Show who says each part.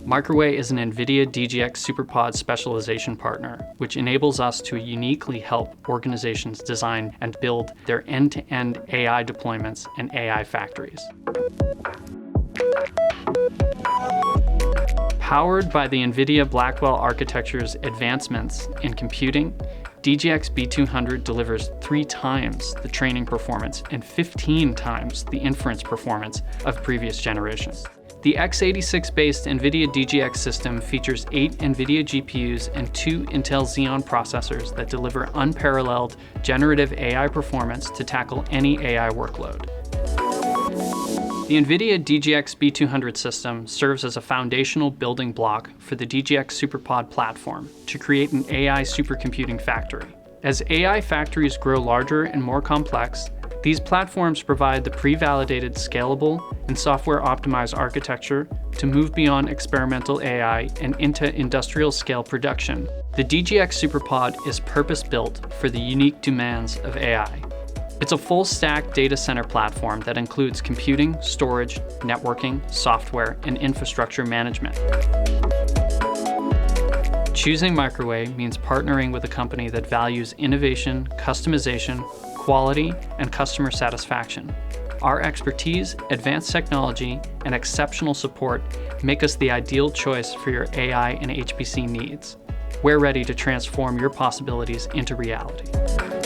Speaker 1: Microway is an NVIDIA DGX SuperPOD specialization partner, which enables us to uniquely help organizations design and build their end-to-end AI deployments and AI factories. Powered by the NVIDIA Blackwell architecture's advancements in computing, DGX B200 delivers 3 times the training performance and 15 times the inference performance of previous generations. The x86-based NVIDIA DGX system features 8 NVIDIA GPUs and 2 Intel Xeon processors that deliver unparalleled generative AI performance to tackle any AI workload. The NVIDIA DGX B200 system serves as a foundational building block for the DGX SuperPOD platform to create an AI supercomputing factory. As AI factories grow larger and more complex, these platforms provide the pre-validated scalable and software-optimized architecture to move beyond experimental AI and into industrial-scale production. The DGX SuperPOD is purpose-built for the unique demands of AI. It's a full-stack data center platform that includes computing, storage, networking, software, and infrastructure management. Choosing Microway means partnering with a company that values innovation, customization, quality, and customer satisfaction. Our expertise, advanced technology, and exceptional support make us the ideal choice for your AI and HPC needs. We're ready to transform your possibilities into reality.